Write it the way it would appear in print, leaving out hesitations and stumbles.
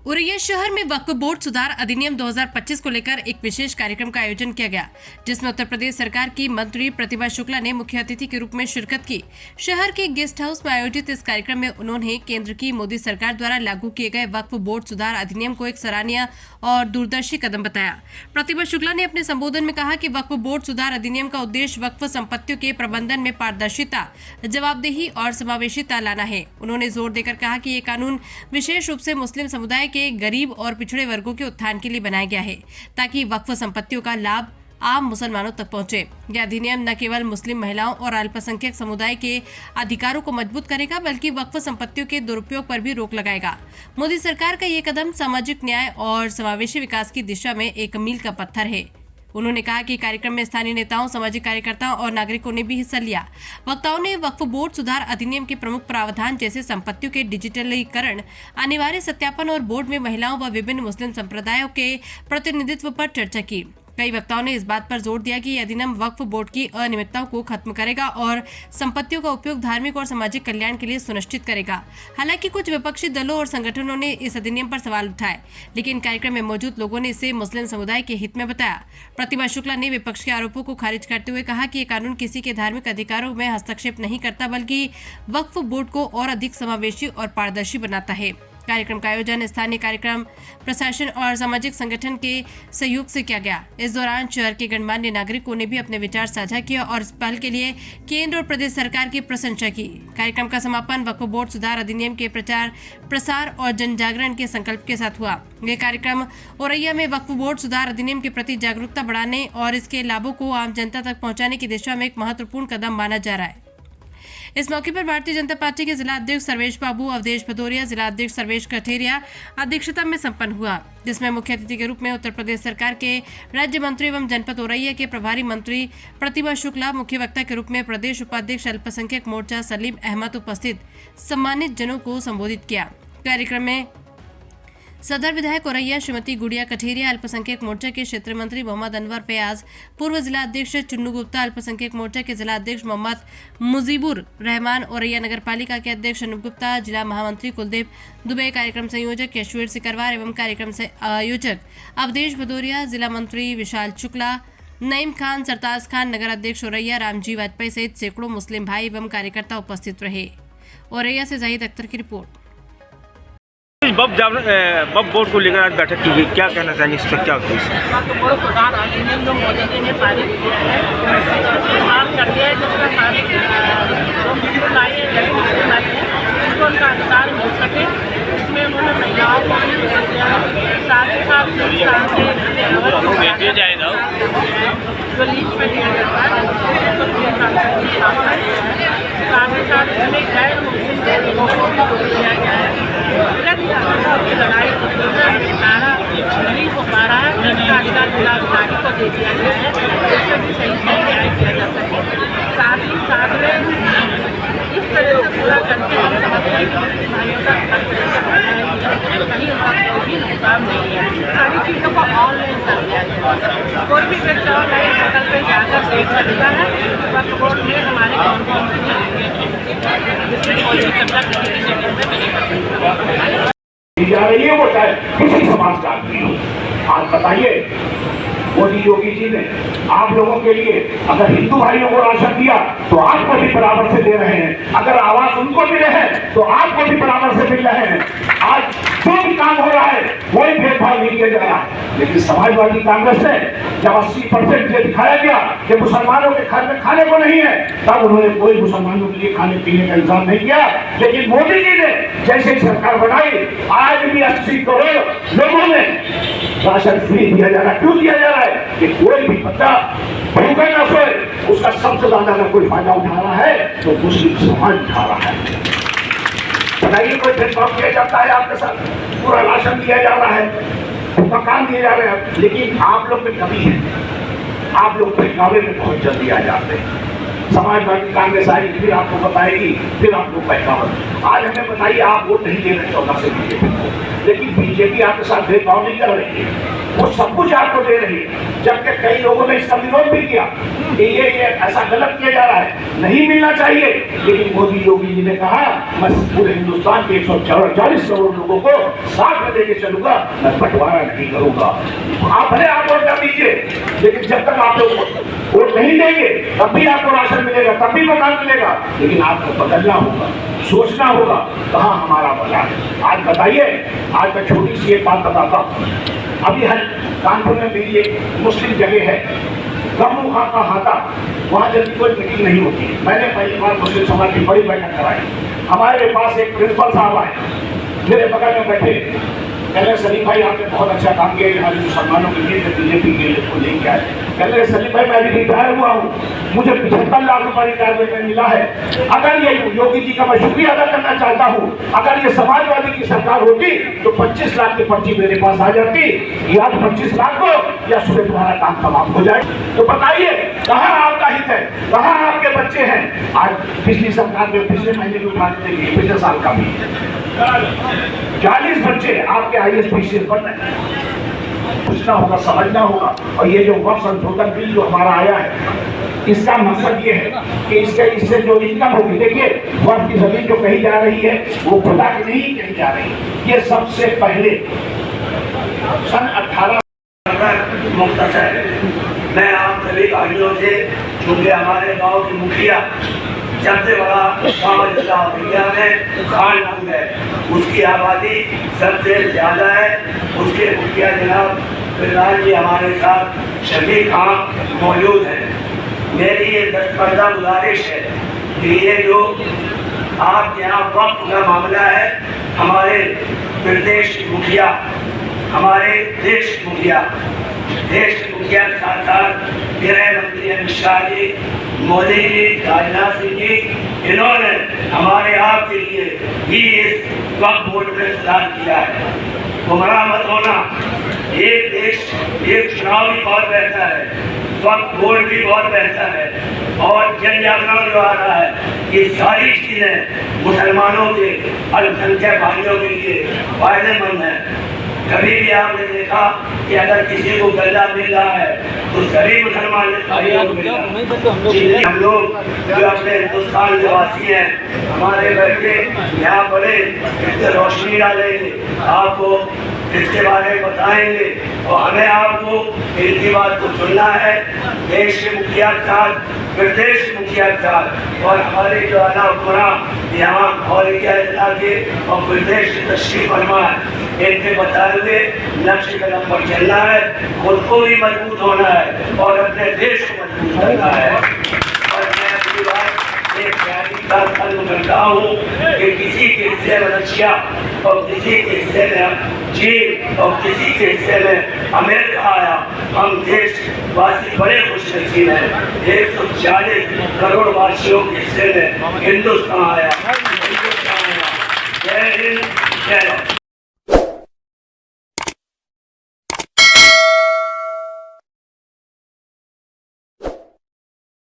उरैया शहर में वक्फ बोर्ड सुधार अधिनियम 2025 को लेकर एक विशेष कार्यक्रम का आयोजन किया गया, जिसमें उत्तर प्रदेश सरकार की मंत्री प्रतिभा शुक्ला ने मुख्य अतिथि के रूप में शिरकत की। शहर के गेस्ट हाउस में आयोजित इस कार्यक्रम में उन्होंने केंद्र की मोदी सरकार द्वारा लागू किए गए वक्फ बोर्ड सुधार अधिनियम को एक सराहनीय और दूरदर्शी कदम बताया। प्रतिभा शुक्ला ने अपने संबोधन में कहा कि वक्फ बोर्ड सुधार अधिनियम का उद्देश्य वक्फ संपत्तियों के प्रबंधन में पारदर्शिता, जवाबदेही और समावेशिता लाना है। उन्होंने जोर देकर कहा कि ये कानून विशेष रूप से मुस्लिम समुदाय के गरीब और पिछड़े वर्गों के उत्थान के लिए बनाया गया है, ताकि वक्फ संपत्तियों का लाभ आम मुसलमानों तक पहुंचे। यह अधिनियम न केवल मुस्लिम महिलाओं और अल्पसंख्यक समुदाय के अधिकारों को मजबूत करेगा, बल्कि वक्फ संपत्तियों के दुरुपयोग पर भी रोक लगाएगा। मोदी सरकार का ये कदम सामाजिक न्याय और समावेशी विकास की दिशा में एक मील का पत्थर है। उन्होंने कहा कि कार्यक्रम में स्थानीय नेताओं, सामाजिक कार्यकर्ताओं और नागरिकों ने भी हिस्सा लिया। वक्ताओं ने वक्फ बोर्ड सुधार अधिनियम के प्रमुख प्रावधान जैसे संपत्तियों के डिजिटलीकरण, अनिवार्य सत्यापन और बोर्ड में महिलाओं व विभिन्न मुस्लिम संप्रदायों के प्रतिनिधित्व पर चर्चा की। कई वक्ताओं ने इस बात पर जोर दिया कि यह अधिनियम वक्फ बोर्ड की अनियमितताओं को खत्म करेगा और संपत्तियों का उपयोग धार्मिक और सामाजिक कल्याण के लिए सुनिश्चित करेगा। हालांकि कुछ विपक्षी दलों और संगठनों ने इस अधिनियम पर सवाल उठाए, लेकिन कार्यक्रम में मौजूद लोगों ने इसे मुस्लिम समुदाय के हित में बताया। प्रतिभा शुक्ला ने विपक्ष के आरोपों को खारिज करते हुए कहा कि ये कानून किसी के धार्मिक अधिकारों में हस्तक्षेप नहीं करता, बल्कि वक्फ बोर्ड को और अधिक समावेशी और पारदर्शी बनाता है। कार्यक्रम का आयोजन स्थानीय कार्यक्रम प्रशासन और सामाजिक संगठन के सहयोग से किया गया। इस दौरान शहर के गणमान्य नागरिकों ने भी अपने विचार साझा किए और इस पहल के लिए केंद्र और प्रदेश सरकार की प्रशंसा की। कार्यक्रम का समापन वक्फ बोर्ड सुधार अधिनियम के प्रचार, प्रसार और जन जागरण के संकल्प के साथ हुआ। यह कार्यक्रम औरैया में वक्फ बोर्ड सुधार अधिनियम के प्रति जागरूकता बढ़ाने और इसके लाभों को आम जनता तक पहुँचाने की दिशा में एक महत्वपूर्ण कदम माना जा रहा है। इस मौके पर भारतीय जनता पार्टी के जिला अध्यक्ष सर्वेश बाबू, अवधेश भदौरिया, जिला अध्यक्ष सर्वेश कठेरिया अध्यक्षता में संपन्न हुआ, जिसमें मुख्य अतिथि के रूप में उत्तर प्रदेश सरकार के राज्य मंत्री एवं जनपद औरैया के प्रभारी मंत्री प्रतिभा शुक्ला, मुख्य वक्ता के रूप में प्रदेश उपाध्यक्ष अल्पसंख्यक मोर्चा सलीम अहमद उपस्थित सम्मानित जनों को संबोधित किया। कार्यक्रम में सदर विधायक औरैया श्रीमती गुड़िया कठेरिया, अल्पसंख्यक मोर्चा के क्षेत्रीय मंत्री मोहम्मद अनवर फयाज, पूर्व जिला अध्यक्ष चुन्नू गुप्ता, अल्पसंख्यक मोर्चा के जिला अध्यक्ष मोहम्मद मुजीबुर रहमान, औरैया नगर पालिका के अध्यक्ष अनूप गुप्ता, जिला महामंत्री कुलदीप दुबे, कार्यक्रम संयोजक यशवीर सिकरवार एवं कार्यक्रम से आयोजक अवधेश भदौरिया, जिला मंत्री विशाल शुक्ला, नईम खान, सरताज खान, नगर अध्यक्ष औरैया रामजी वाजपेयी सहित सैकड़ों मुस्लिम भाई एवं कार्यकर्ता उपस्थित रहे। औरैया से जाहिद अख्तर की रिपोर्ट। वक्फ बोर्ड को लेकर आज बैठक की गई, क्या कहना चाहिए इस पर, क्या होती है? वक्फ बोर्ड सुधार अधिनियम जो मोदी जी ने पारित किया है, पास कर दिया है, जिसका सारे जो मुस्लिम भाई है, गरीब मुस्लिम भाई है, उनको उनका अधिकार मिल सके। इसमें उन्होंने महिलाओं को भी साथ ही साथ जो लीज पे दिया जाता है उसको 3 साल तक की साथ ही साथ इसमें गैर मुस्लिम लोगों को भी दिया गया है। लड़ाई निपटारा नहीं हो पा रहा है, उसका अधिकार जिलाधिकारी को दे दिया गया है, उससे भी सही से न्याय किया जा सके। साथ ही साथ में इस तरह से पूरा करके हम समझते हैं कि भाइयों का कहीं उनका भी नुकसान नहीं है। सारी चीज़ों को ऑनलाइन कर दिया गया, कोई भी व्यक्ति ऑनलाइन पोर्टल पर जाकर देख सकता है वक्फ बोर्ड में हमारे कौन कौन सी जिसमें कोई भी चर्चा किसी भी जगह में नहीं कर सकता जा रही है, वो चाहे किसी समाज का आदमी हो। आज बताइए, मोदी योगी जी ने आप लोगों के लिए अगर हिंदू भाइयों को राशन दिया तो आपको भी बराबर से दे रहे हैं, अगर आवास उनको मिले हैं तो आपको भी बराबर से मिल रहे हैं। आज जो भी काम हो रहा है कोई भेदभाव नहीं किया जा रहा है। लेकिन समाजवादी कांग्रेस ने जब 80% ये दिखाया गया कि मुसलमानों के घर में खाने को नहीं है, तब उन्होंने कोई मुसलमानों के लिए खाने पीने का इंतजाम नहीं किया। लेकिन मोदी जी ने जैसे ही सरकार बनाई, आज भी 80 करोड़ लोगों में राशन फ्री दिया जा रहा है। क्यों दिया जा रहा है? कि कोई भी बच्चा भूखा न सोए, उसका सबसे ज्यादा अगर कोई फायदा उठा रहा है तो मुस्लिम समाज उठा रहा है। बताइए, कोई भेदभाव किया जाता है आपके साथ? पूरा राशन दिया जा रहा है, मकान दिए जा रहे हैं, लेकिन आप लोग में कमी है। आप लोग पहनावे में बहुत जल्दी आ जाते हैं। समाजवादी कांग्रेस आई, फिर आपको बताएगी, फिर आपको पैसा। आज हमें बताइए, आप वोट नहीं दे रहे 14 से बीजेपी को, लेकिन बीजेपी आपके साथ भेदभाव नहीं कर रही है, वो सब कुछ आपको दे रही है। जबकि कई लोगों ने इसका विरोध भी किया कि ये ऐसा गलत किया जा रहा है, नहीं मिलना चाहिए। लेकिन मोदी योगी जी ने कहा, मैं पूरे हिंदुस्तान के 140 करोड़ लोगों को साथ में लेके चलूंगा, मैं बंटवारा नहीं करूंगा। आप भले आप वोट कर दीजिए, लेकिन जब तक आप वोट नहीं देंगे तब भी आपको राशन मिलेगा, तब भी मकान मिलेगा, लेकिन आपको बदलना होगा, सोचना होगा कहाँ हमारा भला है। आज बताइए, आज मैं छोटी सी एक बात बताता हूँ। अभी हर कानपुर में मेरी एक मुस्लिम जगह है, गमू खां का हाथा, वहाँ जल्दी कोई मीटिंग नहीं होती है। मैंने पहली बार मुस्लिम समाज की बड़ी बैठक कराई। हमारे पास एक प्रिंसिपल साहब आए, मेरे बगल में बैठे, कह रहे सलीम भाई आपने बहुत अच्छा काम किया हमारे मुसलमानों के लिए, बीजेपी के लिए को लेके आए। कह रहे सलीम भाई मैं भी रिटायर हुआ हूँ, मुझे 75 लाख रुपए रिटायरमेंट में मिला है। अगर ये योगी जी का मैं शुक्रिया अदा करना चाहता हूँ, अगर ये समाजवादी की सरकार होती तो 25 लाख की पर्ची मेरे पास आ जाती, या 25 लाख को या सुबह तुम्हारा काम तमाम हो जाए। तो बताइए कहाँ आपका हित है, कहाँ आपके बच्चे हैं। आज पिछली सरकार में पिछले महीने भी उठा देंगे, पिछले साल का भी 40 बच्चे आपके IAS PCS बन रहे हैं। पूछना होगा, समझना होगा। और ये जो वक्फ संशोधन बिल जो हमारा आया है, इसका मकसद ये है कि इससे जो इनकम होगी, देखिए वक्फ की जमीन जो कही जा रही है वो खुदा की नहीं कही जा रही। ये सबसे पहले सन 18 मुख्तसर मैं आप सभी भाइयों से, चूंकि हमारे गांव की मुखिया सबसे बड़ा गाँव जिला इंडिया में खानपुर है, उसकी आबादी सबसे ज़्यादा है। उसके मुखिया जनाब फिलहाल जी हमारे साथ शफीक खान मौजूद हैं। मेरी ये दस्तबरदा गुजारिश है कि ये जो आप यहाँ वक्त का मामला है, हमारे प्रदेश की मुखिया, हमारे देश की मुखिया के साथ साथ गृह मंत्री अमित शाह जी, मोदी जी, राजनाथ सिंह जी, इन्होंने हमारे आपके लिए भी इस वक्फ बोर्ड में सुधार किया है। गुमराह मत होना, एक देश एक चुनाव भी बहुत बेहतर है, वक्फ बोर्ड भी बहुत बेहतर है, और जन जागरण जो आ रहा है, ये सारी चीजें मुसलमानों के अल्पसंख्यक भाइयों के लिए फायदेमंद है। कभी भी आपने देखा कि अगर किसी को गल्ला मिल रहा है तो सभी मुसलमान भाइयों को मिल रहा है। हम लोग जो अपने हिंदुस्तान के वासी हैं, हमारे बच्चे यहाँ पढ़े, इससे रोशनी डालेंगे, आपको इसके बारे में बताएंगे, और हमें आपको इनकी बात को सुनना है। देश के मुखिया के साथ, प्रदेश के मुखिया के साथ, और हमारे जो आला हुक्मरान यहाँ और जिला के और प्रदेश की तशरीफ फरमा है, इनके बताए हुए लक्ष्य कदम पर चलना है, खुद को भी मजबूत होना है और अपने देश को मजबूत करना है। और मैं अपनी बात एक खत्म करता हूँ कि किसी के हिस्से में रशिया और किसी के हिस्से में चीन और किसी के हिस्से में अमेरिका आया, हम देशवासी बड़े खुशनसीब हैं। 140 करोड़ वासियों के हिस्से में हिंदुस्तान आया। जय हिंद, जय